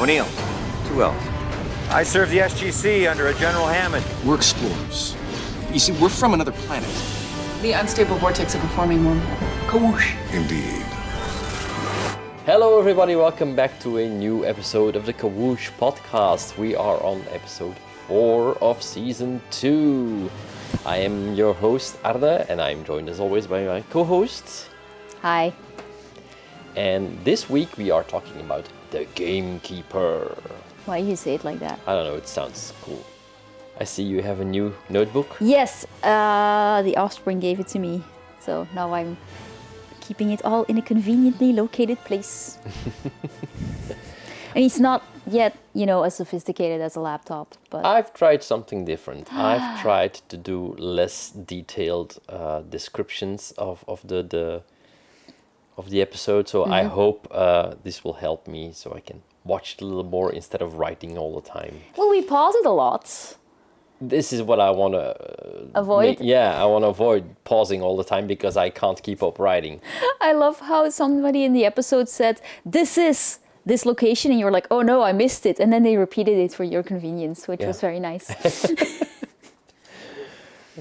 O'Neill. 2 L's. I serve the SGC under a General Hammond. We're explorers. You see, we're from another planet. The unstable vortex of a forming wormhole. Kawoosh. Indeed. Hello everybody, welcome back to a new episode of the Kawoosh podcast. We are on episode 4 of season 2. I am your host Arne, and I'm joined as always by my co-hosts. Hi. And this week we are talking about the Gamekeeper. Why do you say it like that? I don't know, it sounds cool. I see you have a new notebook. Yes, the offspring gave it to me. So now I'm keeping it all in a conveniently located place. And it's not yet, as sophisticated as a laptop, but I've tried something different. I've tried to do less detailed descriptions of the episode, so I hope this will help me so I can watch it a little more instead of writing all the time. well, we pause it a lot. This is what I want to Avoid? I want to avoid pausing all the time because I can't keep up writing. I love how somebody in the episode said, "This is this location," and you're like, "Oh no, I missed it," and then they repeated it for your convenience, which was very nice.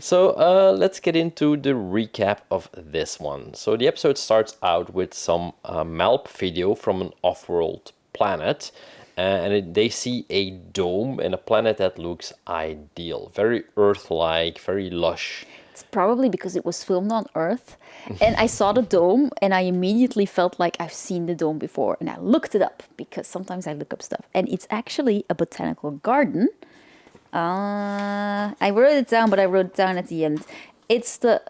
So let's get into the recap of this one. So the episode starts out with some Malp video from an off-world planet, and they see a dome and a planet that looks ideal, very Earth-like, very lush. It's probably because it was filmed on Earth, and I saw the dome, and I immediately felt like I've seen the dome before, and I looked it up, because sometimes I look up stuff, and it's actually a botanical garden. I wrote it down, but I wrote it down at the end. It's the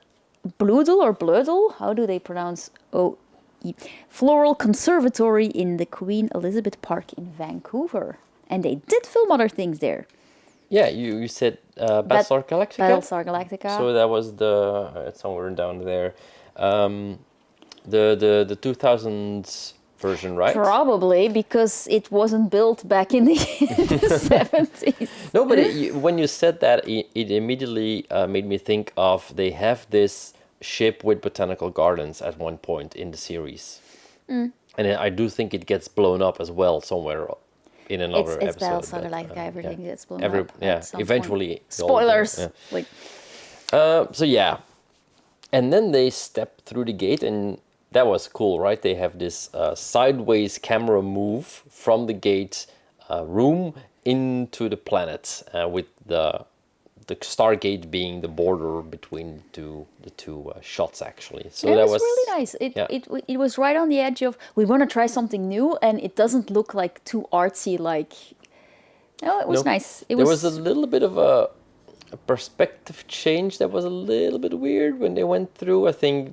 Bloedel or Bleudel, how do they pronounce Floral Conservatory in the Queen Elizabeth Park in Vancouver. And they did film other things there. Yeah, you said Battlestar Galactica? Battlestar Galactica. So that was it's somewhere down there. The 2000s version, right? Probably, because it wasn't built back in the 70s. No, but when you said that, it immediately made me think of they have this ship with botanical gardens at one point in the series. And I do think it gets blown up as well somewhere in another It's episode. Battlestar Galactica, everything gets blown up. Yeah, at some eventually. point. Spoilers! Yeah. And then they step through the gate, and that was cool, right? They have this sideways camera move from the gate room into the planet, with the Stargate being the border between the two shots, actually. So it that was really nice. It was right on the edge of, we want to try something new, and it doesn't look like too artsy, like... No, it was nice. There was a little bit of a perspective change that was a little bit weird when they went through. I think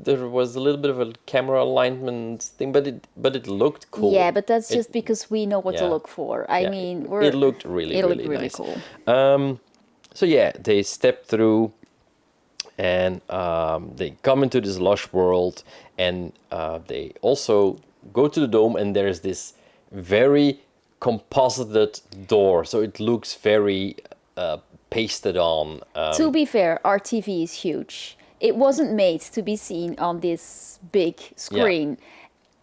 there was a little bit of a camera alignment thing, but it looked cool. Yeah, but that's just because we know what to look for. I mean, it looked really nice. Cool. So yeah, they step through, and they come into this lush world, and they also go to the dome, and there's this very composited door, so it looks very pasted on. To be fair, our TV is huge. It wasn't made to be seen on this big screen.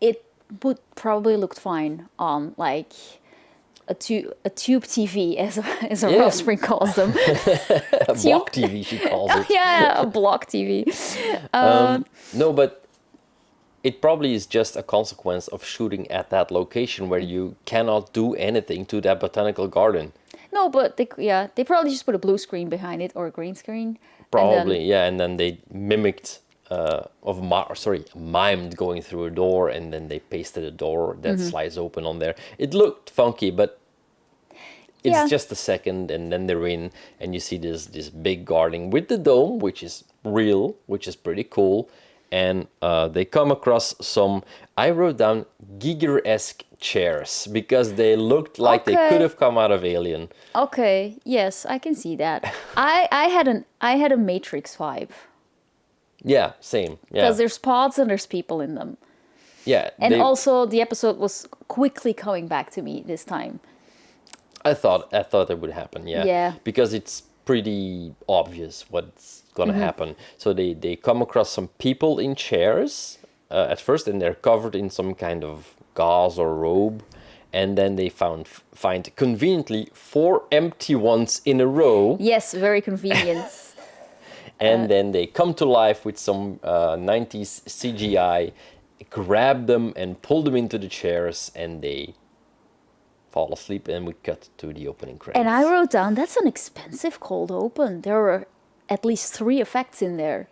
Yeah. It would probably look fine on like a tube TV, as our offspring calls them. A block TV, she calls it. Yeah, a block TV. No, but it probably is just a consequence of shooting at that location where you cannot do anything to that botanical garden. No, but they probably just put a blue screen behind it or a green screen. Probably, and then they mimicked, mimed going through a door, and then they pasted a door that slides open on there. It looked funky, but it's just a second, and then they're in, and you see this big garden with the dome, which is real, which is pretty cool, and they come across some, I wrote down Giger-esque chairs, because they looked like they could have come out of Alien. Okay, yes, I can see that. I had a Matrix vibe. Yeah, same. Yeah. Because there's pods and there's people in them. Yeah. And also the episode was quickly coming back to me this time. I thought that would happen, yeah. Yeah. Because it's pretty obvious what's gonna happen. So they come across some people in chairs at first, and they're covered in some kind of gauze or robe, And then they find conveniently 4 empty ones in a row. Yes, very convenient. And then they come to life with some 90s CGI, grab them and pull them into the chairs, and they fall asleep, and we cut to the opening credits. And I wrote down, that's an expensive cold open. There were at least 3 effects in there.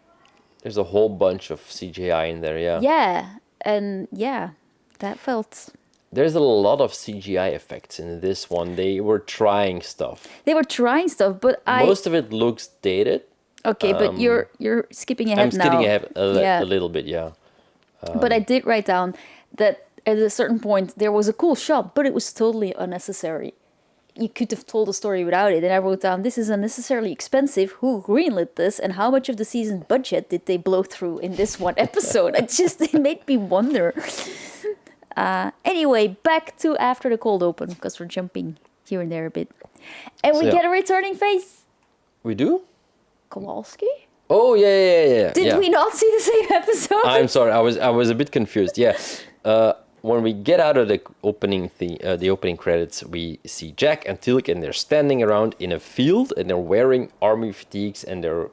There's a whole bunch of CGI in there, yeah. Yeah, and yeah, that felt... There's a lot of CGI effects in this one. They were trying stuff. They were trying stuff, but Most of it looks dated. Okay, but you're skipping ahead now. I'm skipping ahead Yeah. a little bit, yeah. But I did write down that at a certain point there was a cool shot, but it was totally unnecessary. You could have told a story without it. And I wrote down, this is unnecessarily expensive. Who greenlit this? And how much of the season budget did they blow through in this one episode? It made me wonder. Anyway, back to after the cold open, because we're jumping here and there a bit. And we get a returning face. We do? Kowalski? Oh, yeah. Did we not see the same episode? I'm sorry, I was a bit confused. Yeah, when we get out of the opening credits, we see Jack and Teal'c, and they're standing around in a field, and they're wearing army fatigues, and they're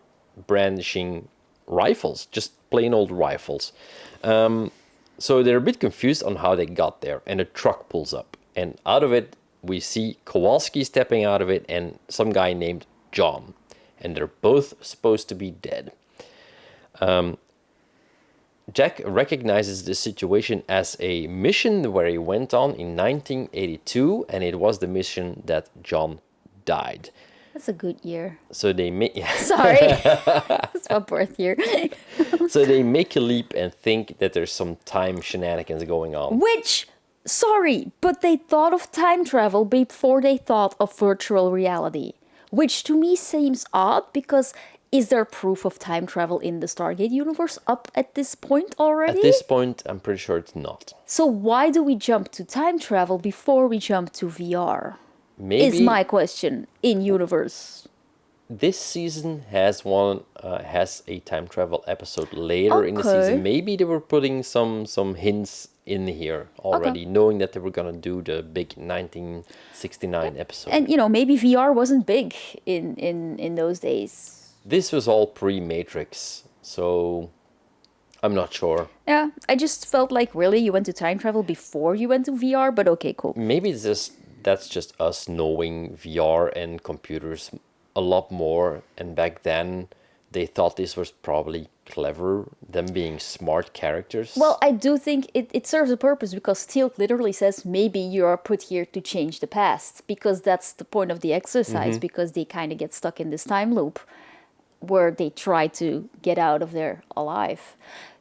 brandishing rifles, just plain old rifles. So they're a bit confused on how they got there, and a truck pulls up, and out of it we see Kowalski stepping out of it, and some guy named John, and they're both supposed to be dead. Jack recognizes the situation as a mission where he went on in 1982, and it was the mission that John died. That's a good year. So they make Sorry, it's my birth year. So they make a leap and think that there's some time shenanigans going on. But they thought of time travel before they thought of virtual reality, which to me seems odd because is there proof of time travel in the Stargate universe up at this point already? At this point, I'm pretty sure it's not. So why do we jump to time travel before we jump to VR? Maybe is my question in universe. This season has a time travel episode later in the season. Maybe they were putting some hints in here already, knowing that they were gonna do the big 1969 episode. And maybe VR wasn't big in those days. This was all pre-Matrix, so I'm not sure. Yeah, I just felt like, really, you went to time travel before you went to VR, but okay, cool. Maybe that's just us knowing VR and computers a lot more, and back then they thought this was probably clever, them being smart characters. Well, I do think it serves a purpose, because Teal'c literally says maybe you are put here to change the past, because that's the point of the exercise, because they kind of get stuck in this time loop where they try to get out of there alive.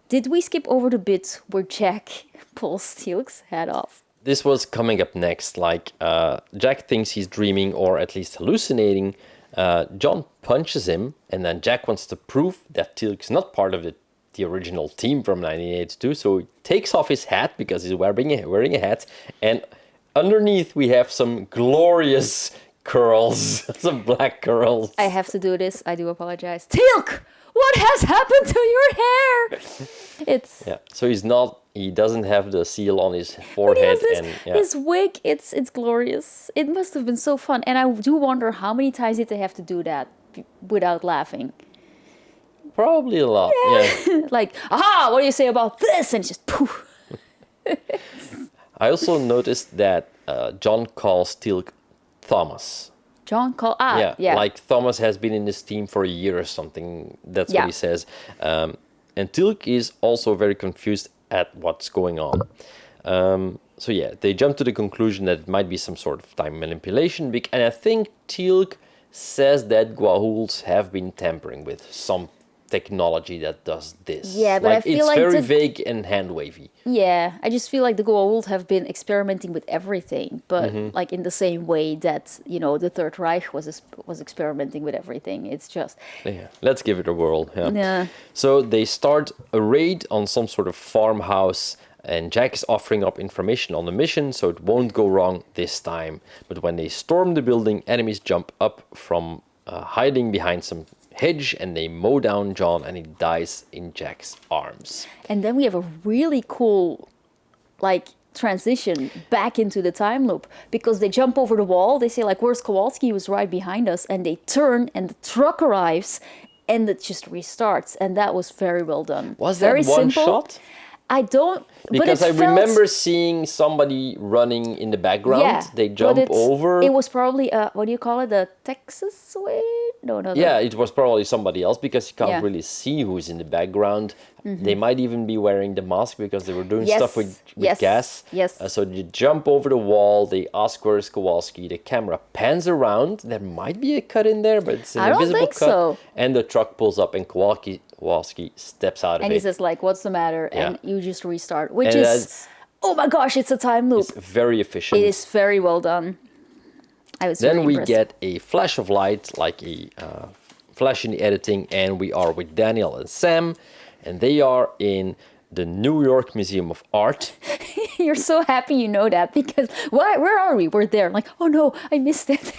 Did we skip over the bit where Jack pulls Teal'c's head off? This was coming up next. Jack thinks he's dreaming or at least hallucinating. John punches him, and then Jack wants to prove that Teal'c's not part of the original team from 1982. So he takes off his hat because he's wearing a hat, and underneath we have some glorious curls, some black curls. I have to do this. I do apologize. Teal'c, what has happened to your hair? So he doesn't have the seal on his forehead. His wig, it's glorious. It must have been so fun. And I do wonder how many times did they have to do that without laughing? Probably a lot, yeah. Like, aha, what do you say about this? And it's just poof. I also noticed that John calls Teal'c Thomas. Like Thomas has been in this team for a year or something. That's what he says. And Teal'c is also very confused at what's going on. They jump to the conclusion that it might be some sort of time manipulation. And I think Teal'c says that Goa'ulds have been tampering with some technology that does this. Yeah, but I feel it's very vague and hand-wavy. Yeah, I just feel like the Goa'uld have been experimenting with everything, but like in the same way that, the Third Reich was experimenting with everything. It's just... Yeah, let's give it a whirl. Yeah. So they start a raid on some sort of farmhouse, and Jack is offering up information on the mission, so it won't go wrong this time. But when they storm the building, enemies jump up from hiding behind some hedge, and they mow down John, and he dies in Jack's arms. And then we have a really cool, transition back into the time loop because they jump over the wall. They say like, "Where's Kowalski?" He was right behind us, and they turn, and the truck arrives, and it just restarts, and that was very well done. Was very that one simple. shot? I don't, Because but I it felt, remember seeing somebody running in the background. yeah, They but jump over. It was probably what do you call it? A Texas way? No. Yeah, it was probably somebody else because you can't Yeah. really see who's in the background. They might even be wearing the mask because they were doing Yes, stuff with yes, gas. yes. So you jump over the wall, they ask where's Kowalski, the camera pans around, there might be a cut in there, but it's an I don't invisible think cut. so. And the truck pulls up and Kowalski steps out of And it. he says like, "What's the matter?" And Yeah. you just restart, which And is, that's- oh my gosh, it's a time loop. It's very efficient. It is very well done. I was Then really we impressed. get a flash of light, like a flash in the editing, and we are with Daniel and Sam, and they are in the New York Museum of Art. You're so happy you know that because where are we? We're there. Like, oh no, I missed it.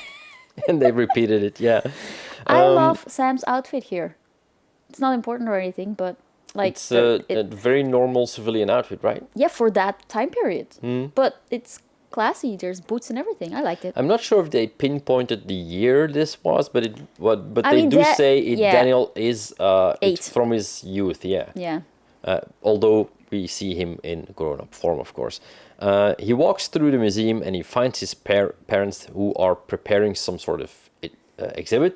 And they repeated it, yeah. I love Sam's outfit here. It's not important or anything, but like It's a very normal civilian outfit, right? yeah, for that time period. Hmm. But it's classy. There's boots and everything. I liked it. I'm not sure if they pinpointed the year this was, but I they mean, do that- say it, yeah. Daniel is 8. it's from his youth, yeah. Yeah. Although we see him in grown-up form, of course. He walks through the museum and he finds his parents who are preparing some sort of exhibit.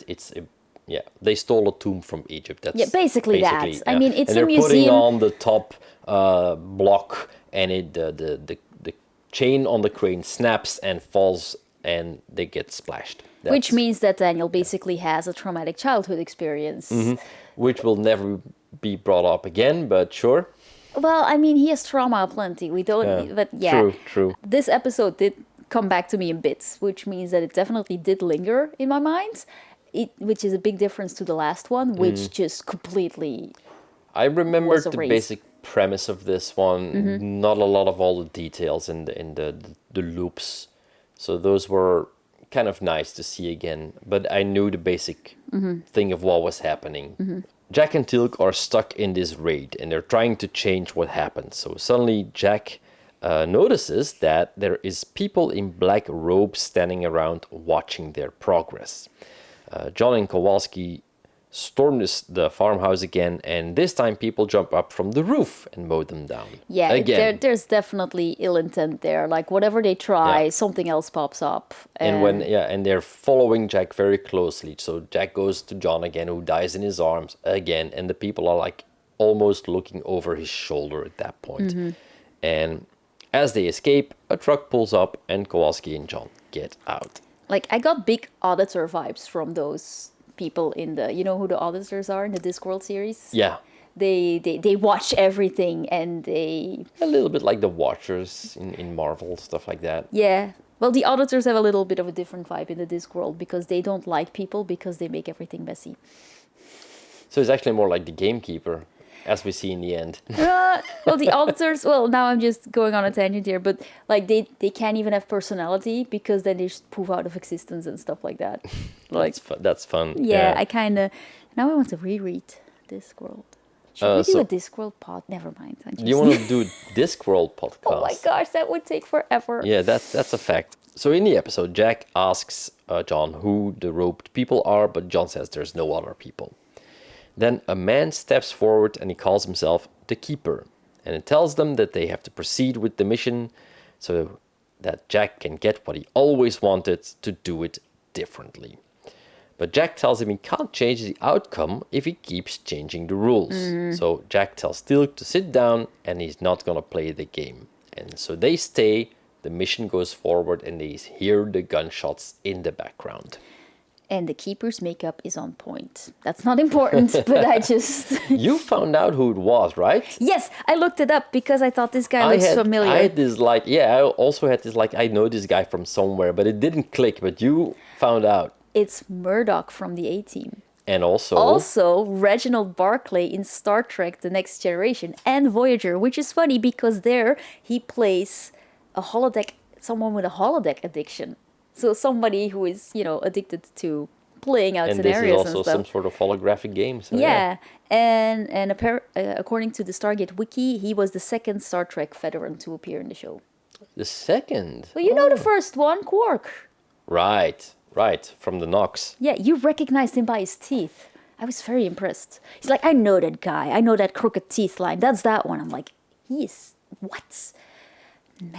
They stole a tomb from Egypt. That's Yeah, basically that. I mean, it's and a they're putting museum. on the top block, and the chain on the crane snaps and falls, and they get splashed. Which means that Daniel basically has a traumatic childhood experience. Which will never be brought up again, but sure. Well, I mean, he has trauma aplenty. We don't, but yeah. True. This episode did come back to me in bits, which means that it definitely did linger in my mind, which is a big difference to the last one, which just completely. I remember was the erased. basic premise of this one, not a lot of all the details in the loops. So those were kind of nice to see again, but I knew the basic thing of what was happening. Jack and Teal'c are stuck in this raid and they're trying to change what happened. So suddenly Jack notices that there is people in black robes standing around watching their progress. John and Kowalski storm the farmhouse again, and this time people jump up from the roof and mow them down. Yeah, again. there's definitely ill intent there. Like whatever they try, Yeah. something else pops up. And they're following Jack very closely. So Jack goes to John again, who dies in his arms again, and the people are like almost looking over his shoulder at that point. And as they escape, a truck pulls up and Kowalski and John get out. Like I got big auditor vibes from those people in the, you know who the auditors are in the Discworld series? Yeah, They watch everything and they, a little bit like the Watchers in Marvel, stuff like that. yeah. Well, the auditors have a little bit of a different vibe in the Discworld because they don't like people because they make everything messy. So it's actually more like the Gamekeeper, as we see in the end. Well, the auditors, well, now I'm just going on a tangent here, but like they can't even have personality because then they just poof out of existence and stuff like that. Like, That's fun. yeah, I kind of, now I want to reread Discworld. Should we do so- a Discworld pod? Never mind. I'm just... You want to do Discworld podcast? Oh my gosh, that would take forever. Yeah, that's a fact. So in the episode, Jack asks John who the robed people are, but John says there's no other people. Then a man steps forward and he calls himself the Keeper. And it tells them that they have to proceed with the mission so that Jack can get what he always wanted, to do it differently. But Jack tells him he can't change the outcome if he keeps changing the rules. So Jack tells Teal'c to sit down and he's not going to play the game. And so they stay, the mission goes forward, and they hear the gunshots in the background. And the Keeper's makeup is on point. That's not important, but I just... You found out who it was, right? Yes, I looked it up because I thought this guy looks familiar. I had this I also had this I know this guy from somewhere, but it didn't click, but you found out. It's Murdoch from the A-Team. And also... Also, Reginald Barclay in Star Trek The Next Generation and Voyager, which is funny because there he plays someone with a holodeck addiction. So somebody who is, addicted to playing out and this is scenarios also and stuff. some sort of holographic game. So Yeah, and according to the Stargate Wiki, he was the second Star Trek veteran to appear in the show. The second. Well, you know the first one, Quark. Right. From the Nox. Yeah, you recognized him by his teeth. I was very impressed. He's like, I know that guy. I know that crooked teeth line. That's that one. I'm like, he is what?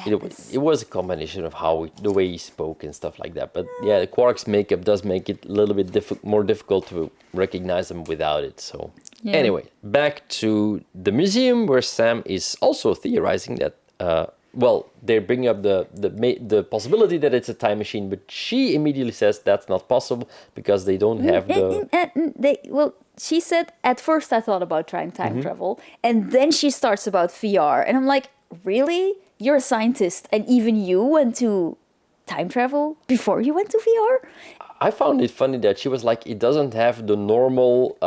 It was a combination of the way he spoke and stuff like that. But yeah, Quark's makeup does make it a little bit more difficult to recognize him without it. So anyway, back to the museum where Sam is also theorizing that. They bring up the possibility that it's a time machine, but she immediately says that's not possible because they don't have the. She said at first I thought about trying time travel, and then she starts about VR, and I'm like, really? You're a scientist, and even you went to time travel before you went to VR? I found it funny that she was like, it doesn't have the normal.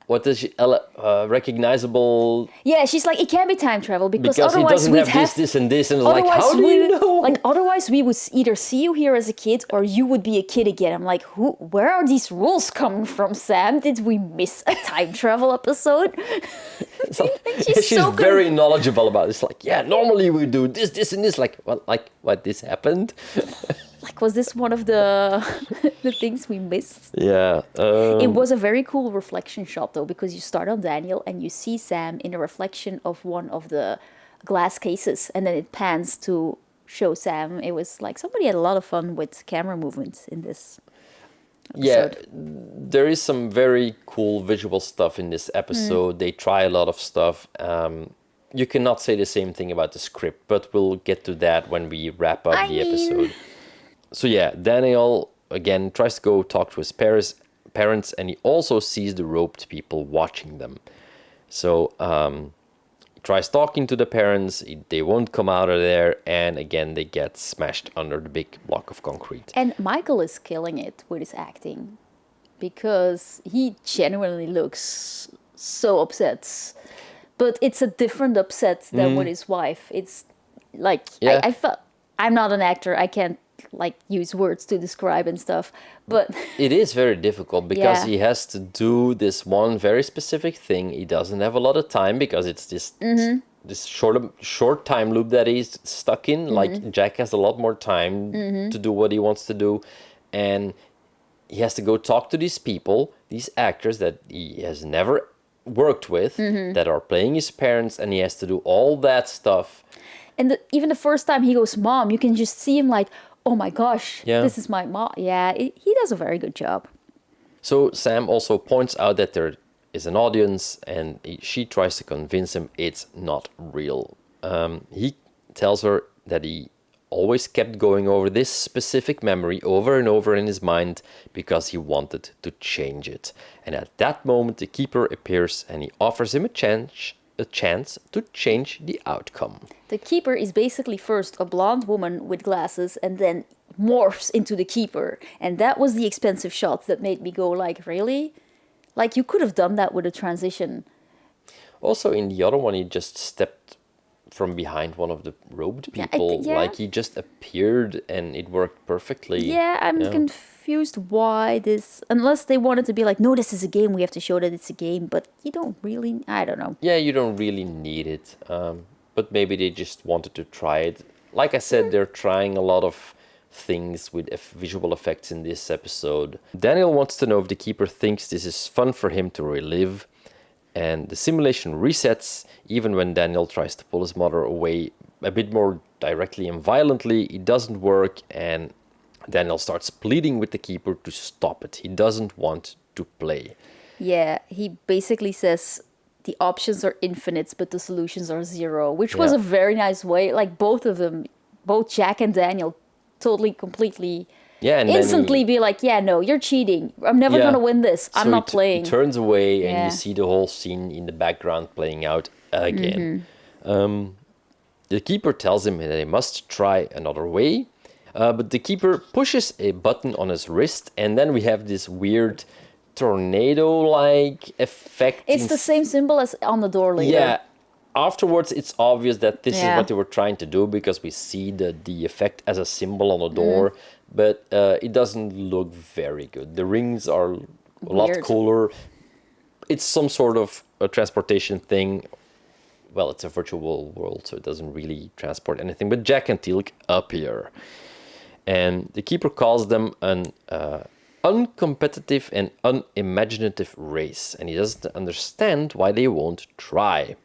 What is recognizable? Yeah, she's like, it can't be time travel because it otherwise doesn't we'd have this, and this, and like, how do you know? Like, otherwise we would either see you here as a kid or you would be a kid again. I'm like, where are these rules coming from, Sam? Did we miss a time travel episode? So, she's very knowledgeable about it. It's like, yeah, normally we do this, and this. Like, what this happened? Like, was this one of the the things we missed? Yeah. It was a very cool reflection shot, though, because you start on Daniel and you see Sam in a reflection of one of the glass cases, and then it pans to show Sam. It was like somebody had a lot of fun with camera movements in this episode. Yeah, there is some very cool visual stuff in this episode. They try a lot of stuff. You cannot say the same thing about the script, but we'll get to that when we wrap up the episode. So yeah, Daniel, again, tries to go talk to his parents, and he also sees the roped people watching them. So he tries talking to the parents, they won't come out of there, and again, they get smashed under the big block of concrete. And Michael is killing it with his acting, because he genuinely looks so upset. But it's a different upset than with his wife. It's like, I felt, I'm not an actor, I can't use words to describe and stuff, but it is very difficult because he has to do this one very specific thing. He doesn't have a lot of time because it's this short time loop that he's stuck in. Like, Jack has a lot more time to do what he wants to do, and he has to go talk to these people, these actors that he has never worked with, that are playing his parents, and he has to do all that stuff. And even the first time he goes, Mom, you can just see him like, oh my gosh, this is my mom. Yeah, he does a very good job. So Sam also points out that there is an audience, and she tries to convince him it's not real. He tells her that he always kept going over this specific memory over and over in his mind because he wanted to change it. And at that moment, the Keeper appears and he offers him a chance to change the outcome. The Keeper is basically first a blonde woman with glasses and then morphs into the Keeper. And that was the expensive shot that made me go like, really? Like, you could have done that with a transition. Also, in the other one, he just stepped from behind one of the robed people. Like, he just appeared and it worked perfectly. Yeah, I'm confused why this... Unless they wanted to be like, no, this is a game, we have to show that it's a game. But you don't really... I don't know. Yeah, you don't really need it. But maybe they just wanted to try it. Like I said, they're trying a lot of things with visual effects in this episode. Daniel wants to know if the Keeper thinks this is fun for him to relive. And the simulation resets even when Daniel tries to pull his mother away a bit more directly and violently. It doesn't work, and Daniel starts pleading with the Keeper to stop it. He doesn't want to play. Yeah, he basically says the options are infinite, but the solutions are zero, which was a very nice way. Like, both of them, both Jack and Daniel, totally, completely... Yeah, and instantly be like, yeah, no, you're cheating. I'm never going to win this. I'm not playing. He turns away and you see the whole scene in the background playing out again. The Keeper tells him that he must try another way. But the Keeper pushes a button on his wrist, and then we have this weird tornado-like effect. It's the same symbol as on the door later. Yeah. Afterwards, it's obvious that this is what they were trying to do because we see the effect as a symbol on the door, but it doesn't look very good. The rings are a lot cooler. It's some sort of a transportation thing. well, it's a virtual world, so it doesn't really transport anything. But Jack and Teal'c appear. And the keeper calls them an uncompetitive and unimaginative race. And he doesn't understand why they won't try.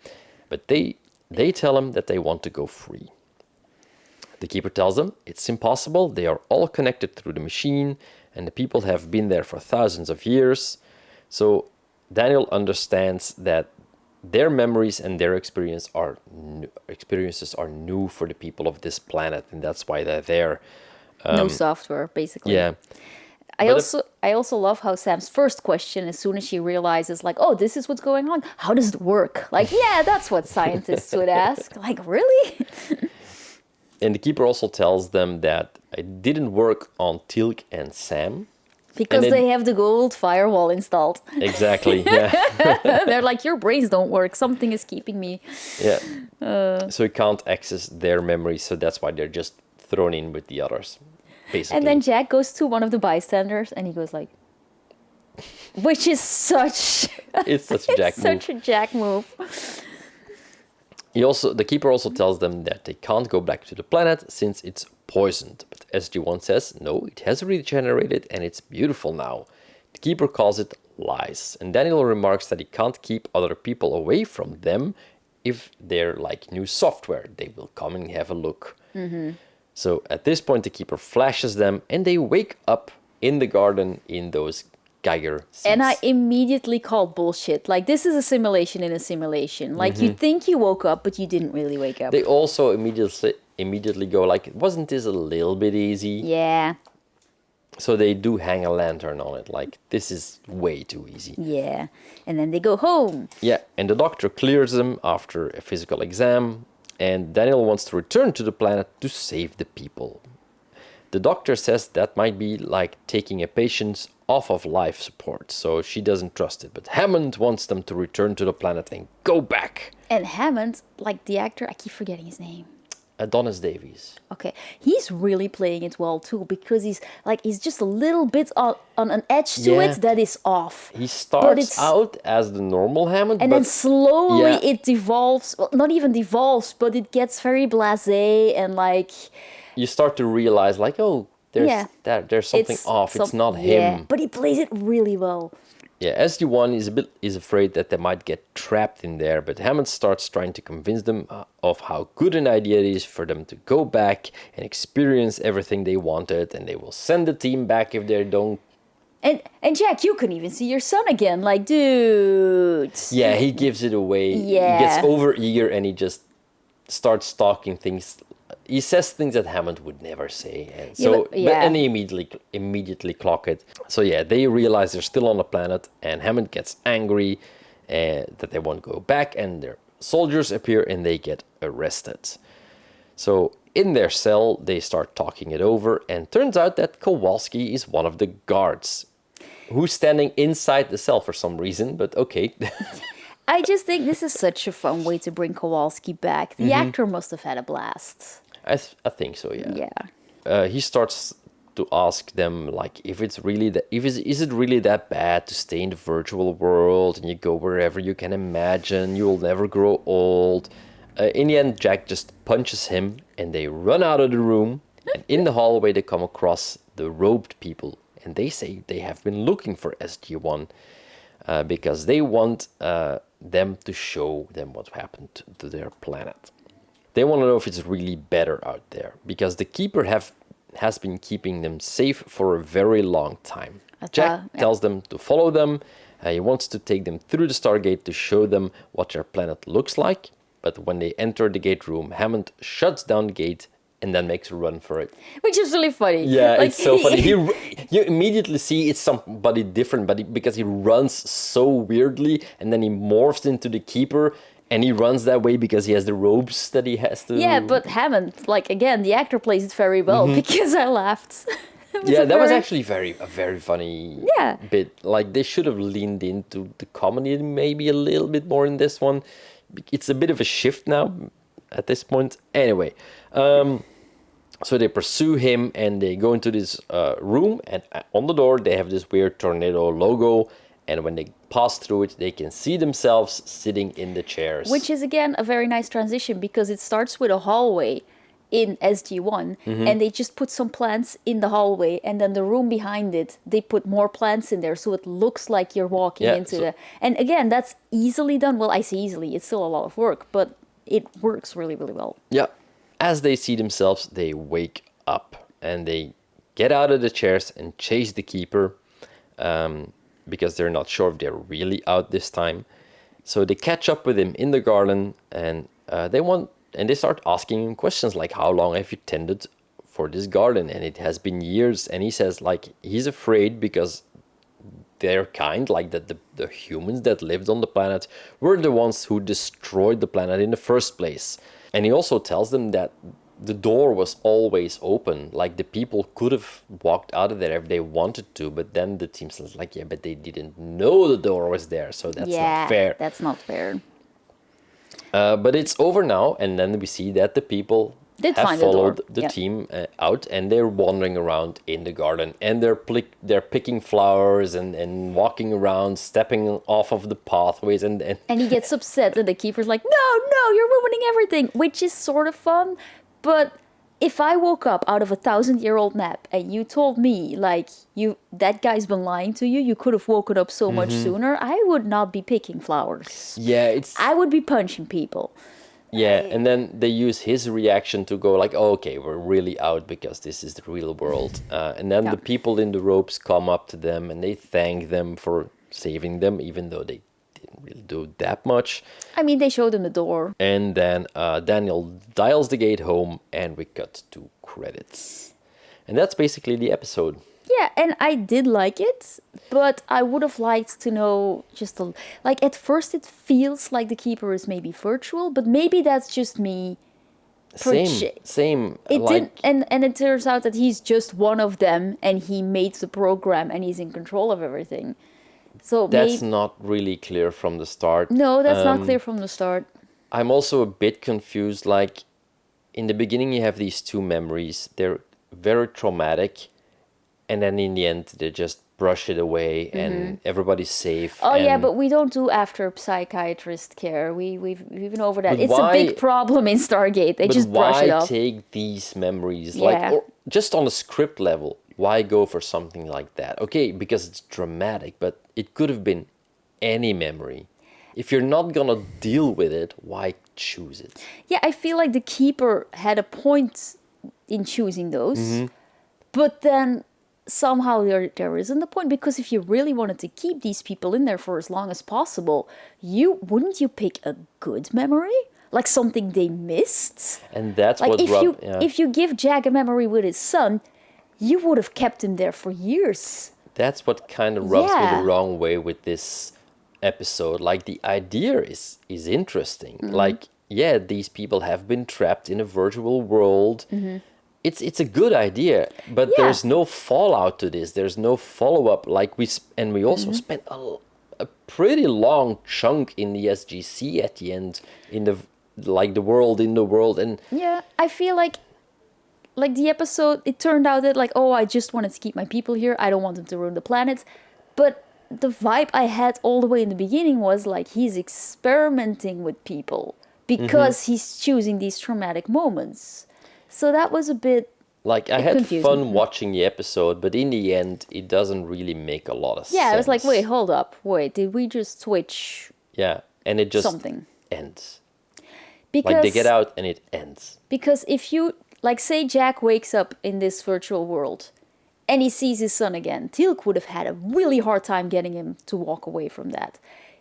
But they tell him that they want to go free. The keeper tells them it's impossible. They are all connected through the machine, and the people have been there for thousands of years. So Daniel understands that their memories and their experiences are new for the people of this planet, and that's why they're there. No software, basically. Yeah. I also love how Sam's first question, as soon as she realizes, like, oh, this is what's going on, how does it work? Like, yeah, that's what scientists would ask. Like, really? And the keeper also tells them that it didn't work on Teal'c and Sam. Because they have the gold firewall installed. Exactly, yeah. They're like, your brains don't work. Something is keeping me. Yeah. So he can't access their memories, so that's why they're just thrown in with the others, basically. And then Jack goes to one of the bystanders and he goes like, which is such... It's such a Jack move. Such a Jack move. The keeper also tells them that they can't go back to the planet since it's poisoned. But SG-1 says, no, it has regenerated and it's beautiful now. The keeper calls it lies. And Daniel remarks that he can't keep other people away from them if they're like new software. They will come and have a look. Mm-hmm. So at this point, the keeper flashes them and they wake up in the garden in those Geiger seats. And I immediately called bullshit. Like, this is a simulation in a simulation. Like, you think you woke up, but you didn't really wake up. They also immediately go like, wasn't this a little bit easy? Yeah. So they do hang a lantern on it, like, this is way too easy. Yeah. And then they go home. Yeah, and the doctor clears them after a physical exam, and Daniel wants to return to the planet to save the people. The doctor says that might be like taking a patient off of life support, so she doesn't trust it. But Hammond wants them to return to the planet and go back. And Hammond, like the actor, I keep forgetting his name. Adonis Davies. Okay, he's really playing it well too, because he's just a little bit on an edge to it that is off. He starts out as the normal Hammond, and then slowly it devolves. Well, not even devolves, but it gets very blasé and like. You start to realize, like, oh, there's something off. It's not him. But he plays it really well. Yeah, SG-1 is afraid that they might get trapped in there, but Hammond starts trying to convince them of how good an idea it is for them to go back and experience everything they wanted, and they will send the team back if they don't. And Jack, you can even see your son again, like, dude. Yeah, he gives it away. Yeah. He gets over-eager and he just starts talking things. He says things that Hammond would never say, and so and they immediately clock it. So yeah, they realize they're still on the planet, and Hammond gets angry that they won't go back, and their soldiers appear and they get arrested. So in their cell, they start talking it over, and turns out that Kowalski is one of the guards who's standing inside the cell for some reason, but okay. I just think this is such a fun way to bring Kowalski back. The actor must have had a blast. I think so, yeah. Yeah. He starts to ask them, like, if it's really is it really that bad to stay in the virtual world and you go wherever you can imagine, you'll never grow old. In the end, Jack just punches him and they run out of the room. And in the hallway, they come across the robed people, and they say they have been looking for SG-1 because they want them to show them what happened to their planet. They want to know if it's really better out there, because the Keeper has been keeping them safe for a very long time. Jack tells them to follow them. He wants to take them through the Stargate to show them what their planet looks like. But when they enter the gate room, Hammond shuts down the gate and then makes a run for it. Which is really funny. Yeah, like, it's so funny. You immediately see it's somebody different, because he runs so weirdly, and then he morphs into the Keeper. And he runs that way because he has the robes that he has to... Yeah, but Hammond, like, again, the actor plays it very well, because I laughed. That was actually a very funny bit. Like, they should have leaned into the comedy maybe a little bit more in this one. It's a bit of a shift now at this point. Anyway, so they pursue him and they go into this room, and on the door they have this weird tornado logo. And when they pass through it, they can see themselves sitting in the chairs. Which is, again, a very nice transition because it starts with a hallway in SG1 and they just put some plants in the hallway, and then the room behind it, they put more plants in there so it looks like you're walking into the... And again, that's easily done. Well, I say easily, it's still a lot of work, but it works really, really well. Yeah. As they see themselves, they wake up and they get out of the chairs and chase the keeper. Because they're not sure if they're really out this time. So they catch up with him in the garden, and they start asking him questions like, how long have you tended for this garden? And it has been years. And he says like he's afraid because their kind, like the humans that lived on the planet, were the ones who destroyed the planet in the first place. And he also tells them that the door was always open. Like the people could have walked out of there if they wanted to, but then the team says like, yeah, but they didn't know the door was there, so that's not fair. That's not fair. But it's over now, and then we see that the people have followed the team out, and they're wandering around in the garden, and they're picking flowers and walking around, stepping off of the pathways, and he gets upset, and the keeper's like, no, you're ruining everything, which is sort of fun. But if I woke up out of a 1,000-year-old nap and you told me, like, that guy's been lying to you, you could have woken up so much sooner, I would not be picking flowers. Yeah, I would be punching people. Yeah, and then they use his reaction to go like, oh, okay, we're really out because this is the real world. And then the people in the ropes come up to them and they thank them for saving them, even though they didn't really do that much. I mean, they showed him the door. And then Daniel dials the gate home, and we cut to credits. And that's basically the episode. Yeah, and I did like it, but I would have liked to know just like at first it feels like the keeper is maybe virtual, but maybe that's just me. Same. It like, didn't, and it turns out that he's just one of them, and he made the program, and he's in control of everything. So that's not really clear from the start. No, that's not clear from the start. I'm also a bit confused. Like in the beginning, you have these two memories. They're very traumatic. And then in the end, they just brush it away and everybody's safe. Oh, yeah, but we don't do after psychiatrist care. We've been over that. It's a big problem in Stargate. They just brush it off. Why take these memories? Like, or just on a script level, why go for something like that? Okay, because it's dramatic, but it could have been any memory. If you're not going to deal with it, why choose it? Yeah, I feel like the keeper had a point in choosing those. But then somehow there isn't a point, because if you really wanted to keep these people in there for as long as possible, wouldn't you pick a good memory? Like something they missed? And that's like what if you give Jack a memory with his son, you would have kept him there for years. That's what kind of rubs me the wrong way with this episode. Like the idea is interesting. Like, yeah, these people have been trapped in a virtual world. It's a good idea, but there's no fallout to this. There's no follow-up. Like we also spent a pretty long chunk in the SGC at the end, in the world in the world. And yeah, I feel like the episode, it turned out that like, oh, I just wanted to keep my people here. I don't want them to ruin the planet. But the vibe I had all the way in the beginning was like he's experimenting with people because he's choosing these traumatic moments. So that was a bit like I had fun watching the episode, but in the end, it doesn't really make a lot of sense. Yeah, I was like, wait, hold up. Wait, did we just switch? Yeah, and it just ends. Because, like they get out and it ends. Because if you, like say Jack wakes up in this virtual world and he sees his son again, Teal'c would have had a really hard time getting him to walk away from that.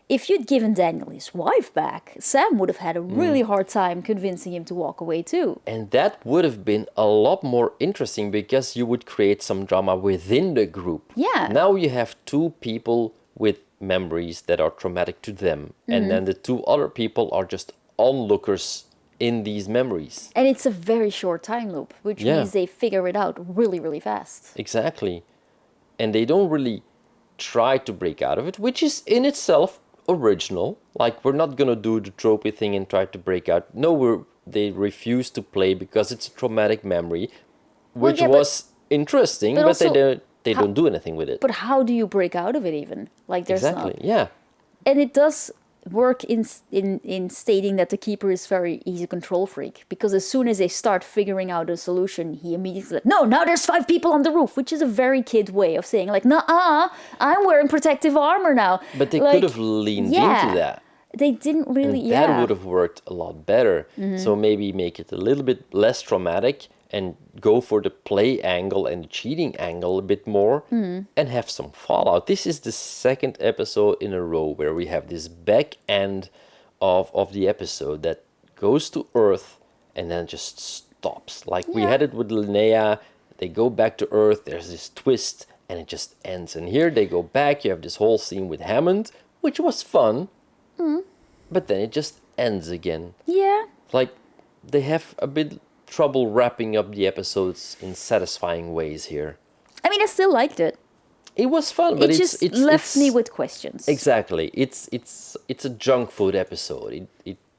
If you'd given Daniel his wife back, Sam would have had a really hard time convincing him to walk away too. And that would have been a lot more interesting because you would create some drama within the group. Yeah. Now you have two people with memories that are traumatic to them. And then the two other people are just onlookers in these memories. And it's a very short time loop, which means they figure it out really, really fast. Exactly. And they don't really try to break out of it, which is in itself original. Like, we're not gonna do the tropey thing and try to break out. No, they refuse to play because it's a traumatic memory, which was interesting, but also, they they don't do anything with it. But how do you break out of it even? Like there's Exactly. not. Yeah. And it does work in stating that the keeper is he's a control freak, because as soon as they start figuring out a solution, he immediately like, no, now there's 5 people on the roof, which is a very kid way of saying like, nah, I'm wearing protective armor now. But they like, could have leaned into that. They didn't really. And that would have worked a lot better. So maybe make it a little bit less traumatic and go for the play angle and the cheating angle a bit more and have some fallout. This is the 2nd episode in a row where we have this back end of the episode that goes to Earth and then just stops. Like we had it with Linnea, they go back to Earth, there's this twist and it just ends. And here they go back, you have this whole scene with Hammond, which was fun, but then it just ends again. Yeah. Like they have a bit trouble wrapping up the episodes in satisfying ways here. I mean, I still liked it. It was fun, but It just left me with questions. Exactly. It's a junk food episode.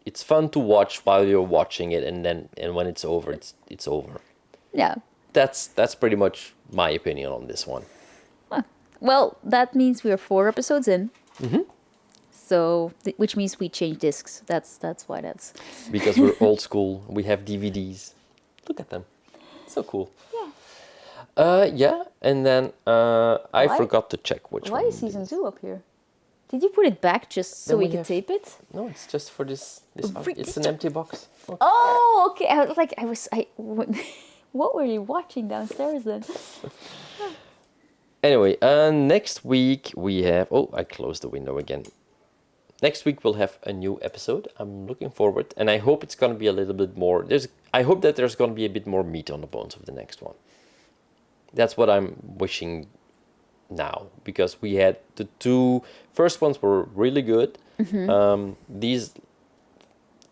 It's fun to watch while you're watching it, and when it's over, it's over. Yeah. That's pretty much my opinion on this one. Well, that means we are 4 episodes in. So, which means we change discs. That's why that's. Because we're old school. We have DVDs. Look at them. So cool. Yeah, and then I forgot to check which one. Why is season 2 up here? Did you put it back just so Then we we could have- tape it? No, it's just for this. It's an empty box. Oh. Oh, okay. What were you watching downstairs then? Anyway, next week we have... Oh, I closed the window again. Next week we'll have a new episode. I'm looking forward, and I hope it's going to be a little bit more... I hope that there's going to be a bit more meat on the bones of the next one. That's what I'm wishing now, because we had the 2 first ones were really good. These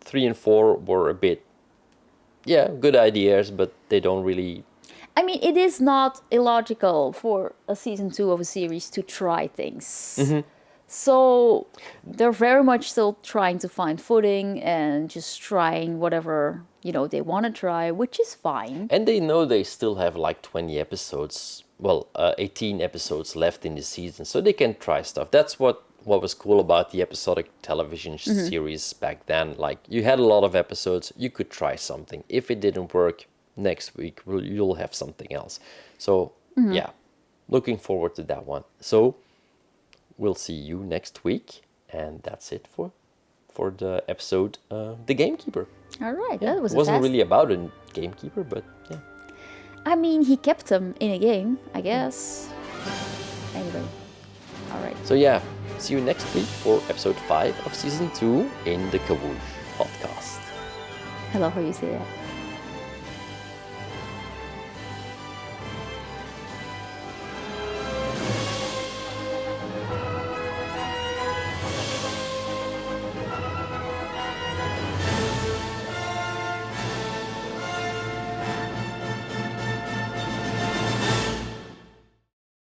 3 and 4 were a bit, good ideas, but they don't really... I mean, it is not illogical for a season 2 of a series to try things. So they're very much still trying to find footing and just trying whatever, they want to try, which is fine. And they know they still have like 20 episodes, 18 episodes left in the season, so they can try stuff. That's what was cool about the episodic television series back then. Like, you had a lot of episodes, you could try something. If it didn't work, next week you'll have something else. So, looking forward to that one. So, we'll see you next week, and that's it for the episode, The Gamekeeper. All right, Yeah, that was it wasn't really about a gamekeeper, but yeah. I mean, he kept them in a game, I guess. Anyway, all right. So yeah, see you next week for episode 5 of season 2 in the Kawoosh podcast. I love how you say that.